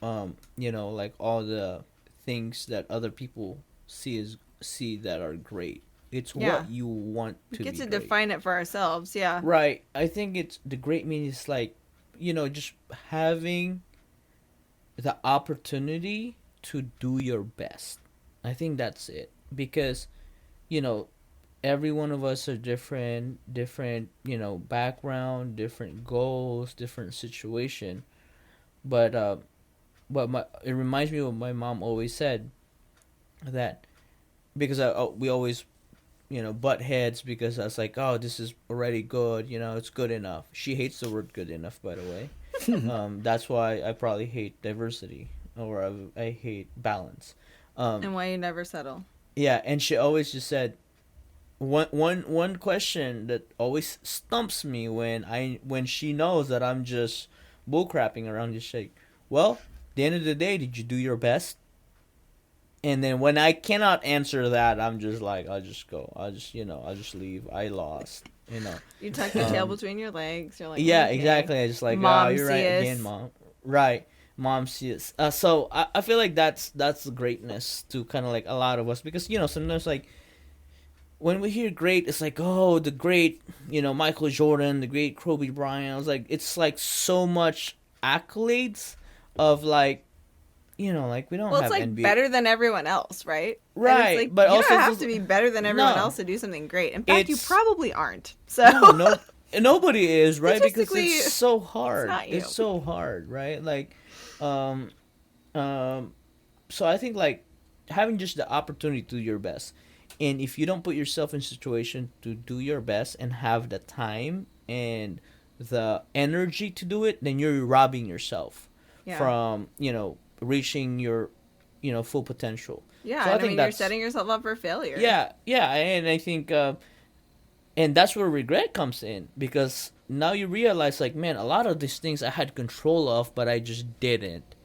like all the things that other people see that are great. It's what you want to be. We get to great. define it for ourselves, yeah. Right. I think it's the great meaning is like, just having the opportunity to do your best. I think that's it. Because, every one of us are different, background, different goals, different situation. But it reminds me of what my mom always said, that because we always butt heads, because I was like, oh, this is already good, it's good enough. She hates the word good enough, by the way. That's why I probably hate diversity, or I hate balance. And why you never settle. Yeah, and she always just said one question that always stumps me when she knows that I'm just bullcrapping around, just like, well, at the end of the day, did you do your best? And then when I cannot answer that, I'm just like, I'll just go. I'll just leave. I lost. You tuck your tail between your legs. You're like, yeah, okay. Exactly. I just like, Mom, you're right again, Mom. Right. Mom sees. So I feel like that's the greatness to kind of like a lot of us, because sometimes like when we hear great, it's like, oh, the great Michael Jordan, the great Kobe Bryant. I was like, it's like so much accolades of like, like we don't have it's like NBA. better than everyone else, right? Right, like, but you also don't have to be better than everyone else to do something great. In fact, you probably aren't. So no, nobody is, right? Because it's so hard. It's so hard, right? Like, so I think like having just the opportunity to do your best, and if you don't put yourself in a situation to do your best and have the time and the energy to do it, then you're robbing yourself from reaching your full potential. Yeah, So and I mean, you're setting yourself up for failure. Yeah, and I think, and that's where regret comes in, because now you realize, like, man, a lot of these things I had control of, but I just didn't.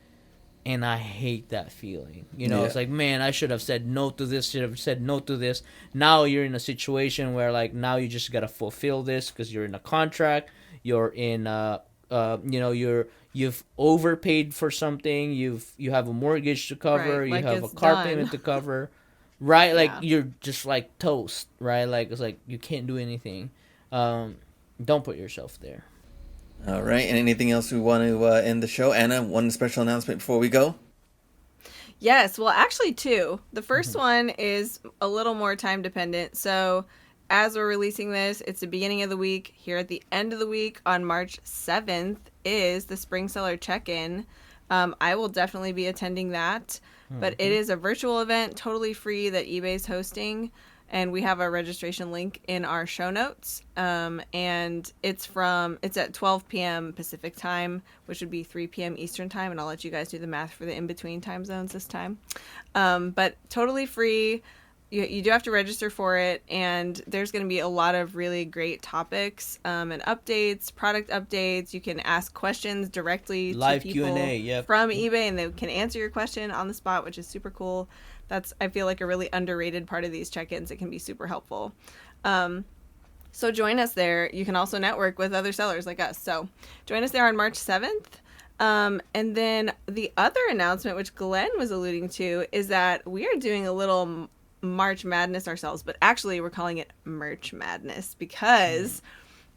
And I hate that feeling. It's like, man, I should have said no to this, should have said no to this. Now you're in a situation where, like, now you just got to fulfill this because you're in a contract. You're in, you've overpaid for something. You have a mortgage to cover. Right, like you have a it's car done. payment to cover. Right? Like, Yeah. you're just, like, toast. Right? Like, it's like you can't do anything. Don't put yourself there. All right. And anything else we want to end the show? Anna, one special announcement before we go? Yes, well, actually, two. The first one is a little more time dependent. So, as we're releasing this, it's the beginning of the week. Here at the end of the week, on March 7th, is the Spring Seller Check-In. I will definitely be attending that. But it is a virtual event, totally free, that eBay's hosting. And we have a registration link in our show notes. And it's at 12 p.m. Pacific time, which would be 3 p.m. Eastern time. And I'll let you guys do the math for the in-between time zones this time. But totally free. You do have to register for it. And there's going to be a lot of really great topics and updates, product updates. You can ask questions directly Live to people Q&A, yep. from eBay, and they can answer your question on the spot, which is super cool. That's, I feel like, a really underrated part of these check-ins. It can be super helpful. So join us there. You can also network with other sellers like us. So join us there on March 7th. And then the other announcement, which Glenn was alluding to, is that we are doing a little March Madness ourselves, but actually we're calling it Merch Madness because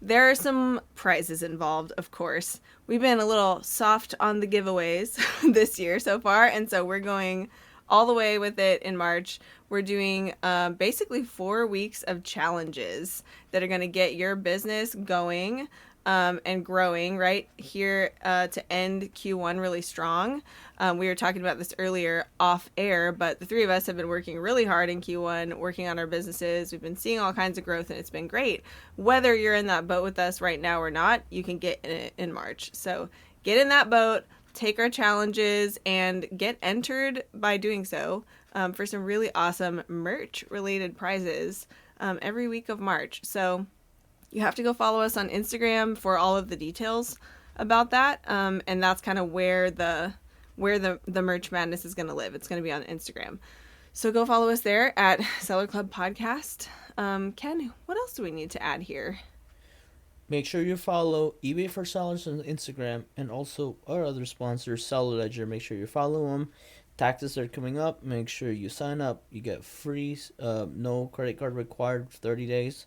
there are some prizes involved, of course. We've been a little soft on the giveaways this year so far, and so we're going all the way with it in March. We're doing basically 4 weeks of challenges that are going to get your business going and growing right here to end Q1 really strong. We were talking about this earlier off air, but the three of us have been working really hard in Q1, working on our businesses. We've been seeing all kinds of growth, and it's been great. Whether you're in that boat with us right now or not, you can get in it in March. So get in that boat, take our challenges, and get entered by doing so for some really awesome merch-related prizes every week of March. So you have to go follow us on Instagram for all of the details about that, and that's kind of where the Merch Madness is going to live. It's going to be on Instagram. So go follow us there at Seller Club Podcast. Ken, what else do we need to add here? Make sure you follow eBay for Sellers on Instagram, and also our other sponsors, Seller Ledger. Make sure you follow them. Taxes are coming up. Make sure you sign up. You get free, no credit card required for 30 days.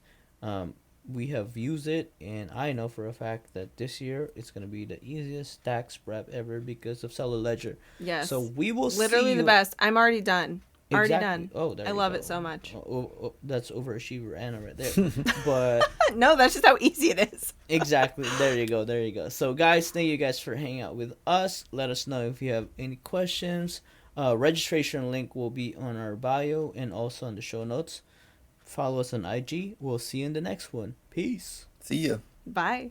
We have used it, and I know for a fact that this year it's going to be the easiest tax prep ever because of Seller Ledger. Yes. So we will literally see the best. I'm already done. Already done. Oh, there I you love go. it so much. Oh, that's overachiever Anna right there. But no, that's just how easy it is. exactly. There you go. So guys, thank you guys for hanging out with us. Let us know if you have any questions. Registration link will be on our bio and also on the show notes. Follow us on IG. We'll see you in the next one. Peace. See ya. Bye.